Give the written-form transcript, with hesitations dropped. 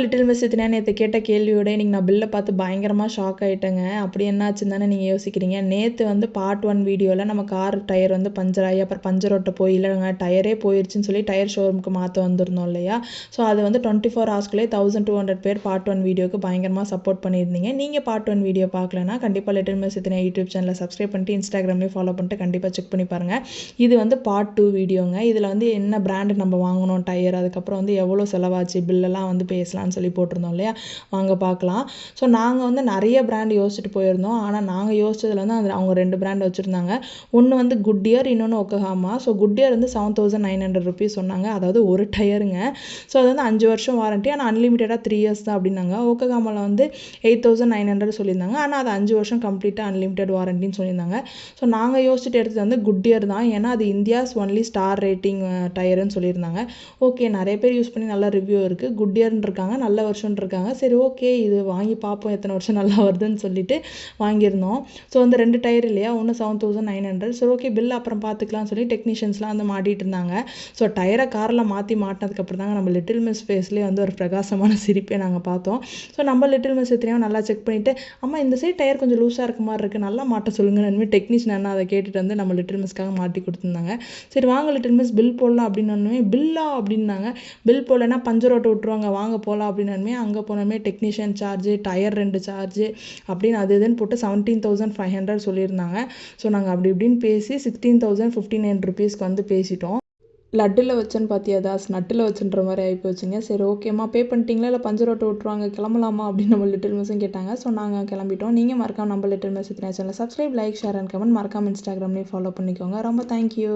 Little miss இத்தனை நேற்று கேட்ட கேள்வியோட இன்றைக்கி நான் பில்லை பார்த்து பயங்கரமாக ஷாக் ஆகிட்டேங்க. அப்படி என்னாச்சுன்னு தானே நீங்கள் யோசிக்கிறீங்க. நேற்று வந்து பார்ட் 1 வீடியோவில் நம்ம கார் டயர் வந்து பஞ்சர் ஆகி அப்புறம் பஞ்சர் ஓட்ட போய் இல்லைங்க டயரே போயிடுச்சுன்னு சொல்லி டயர் ஷோரூமுக்கு மாற்ற வந்திருந்தோம் இல்லையா. ஸோ அது வந்து 24 ஹவர்ஸ்க்குள்ளே 1200 பேர் பார்ட் 1 வீடியோக்கு பயங்கரமாக சப்போர்ட் பண்ணியிருந்தீங்க. நீங்கள் பார்ட் 1 வீடியோ பார்க்கலன்னா கண்டிப்பாக லிட்டில் மிஸ் இத்தனை யூடியூப் சேனலை சப்ஸ்கிரைப் பண்ணிட்டு இன்ஸ்டாகிராம்லேயும் ஃபாலோ பண்ணிட்டு கண்டிப்பாக செக் பண்ணி பாருங்கள். இது வந்து பார்ட் 2 வீடியோங்க. இதில் வந்து என்ன பிராண்டு நம்ம வாங்கணும் டயர், அதுக்கப்புறம் வந்து எவ்வளோ செலவாச்சு, பில்லெல்லாம் வந்து பேசலாம்னு சொல்லி போட்டிருந்தோம் இல்லையா. வாங்க பார்க்கலாம். ஸோ நாங்கள் வந்து நிறைய பிராண்ட் யோசிச்சுட்டு போயிருந்தோம். ஆனால் நாங்கள் யோசிச்சதில் வந்து அவங்க 2 பிராண்ட் வச்சுருந்தாங்க. ஒன்று வந்து குட்டியர், இன்னொன்று ஒக்கஹாமா. ஸோ குட்டியர் வந்து 7900 ருபீஸ் சொன்னாங்க, அதாவது ஒரு டயருங்க. ஸோ அது வந்து 5 வருஷம் வாரண்ட்டி, ஆனால் அன்லிமிட்டடாக 3 இயர்ஸ் தான் அப்படின்னாங்க. ஒக்கஹாமாவில் வந்து 8900 சொல்லியிருந்தாங்க, ஆனால் அது 5 வருஷம் கம்ப்ளீட்டாக அன்லிமிட்டட் வாரண்டின்னு சொல்லியிருந்தாங்க. ஸோ நாங்கள் யோசிச்சுட்டு எடுத்தது வந்து குட்டியர் தான், ஏன்னா அது இந்தியாஸ் ஒன்லி ஸ்டார் ரேட்டிங் டயருன்னு சொல்லியிருந்தாங்க. ஓகே, நிறைய பேர் யூஸ் பண்ணி நல்ல ரிவ்யூ இருக்குது, குட்டியர்னு இருக்காங்க, நல்ல வருஷம்னு இருக்காங்க. சரி ஓகே, இது வாங்கி பார்ப்போம் எத்தனை வருஷம் நல்லா வருதுன்னு சொல்லிட்டு வாங்கியிருந்தோம். ஸோ வந்து 2 டயர் இல்லையா, ஒன்று 7900. சரி ஓகே, பில் அப்புறம் பார்த்துக்கலாம்னு சொல்லி டெக்னீஷியன்ஸ்லாம் வந்து மாட்டிகிட்டு இருந்தாங்க. ஸோ டயரை காரில் மாட்டினதுக்கப்புறம் தாங்க நம்ம லிட்டில் மிஸ் ஃபேஸ்லேயே வந்து ஒரு பிரகாசமான சிரிப்பே நாங்கள் பார்த்தோம். ஸோ நம்ம லிட்டில் மிஸ் எத்தனையோ நல்லா செக் பண்ணிவிட்டு, அம்மா இந்த சைடு டயர் கொஞ்சம் லூஸாக இருக்க மாதிரி இருக்குது, நல்லா மாட்ட சொல்லுங்கள் இனிமேல் டெக்னீஷியன் என்ன அதை கேட்டுட்டு வந்து நம்ம லிட்டில் மிஸ்க்காக மாட்டி கொடுத்துருந்தாங்க. சரி வாங்க லிட்டில் மிஸ் பில் போடலாம் அப்படின்னு பில்லா அப்படின்னாங்க. பில் போடலைன்னா பஞ்சர் ஓட்ட விட்டுருவாங்க, வாங்க போகலாம் அப்படின்னு அங்கே போனோமே டெக்னீஷியன் சார்ஜு, டயர் 2 சார்ஜு அப்படின்னு அது இதுன்னு போட்டு 17,500 சொல்லியிருந்தாங்க. ஸோ நாங்கள் அப்படி இப்படின்னு பேசி 16,059 ருபீஸ்க்கு வந்து பேசிட்டோம். லட்டில் வச்சேன்னு பார்த்தியா தாஸ், நட்டில் வச்சுன்ற மாதிரி ஆகிப்போச்சுங்க. சரி ஓகேம்மா, பே பண்ணிட்டீங்களா இல்லை பஞ்சர் ஓட்ட விட்டுருவாங்க கிளம்பலாமா அப்படின்னு நம்ம லிட்டில் மிஸ்ஸும் கேட்டாங்க. ஸோ நாங்கள் கிளம்பிட்டோம். நீங்கள் மறக்காம நம்ம லிட்டில் மிஸ் இத்தனை channel subscribe, like, share and comment, மறக்காம இன்ஸ்டாகிராம்லேயும் ஃபாலோ பண்ணிக்கோங்க. ரொம்ப தேங்க்யூ.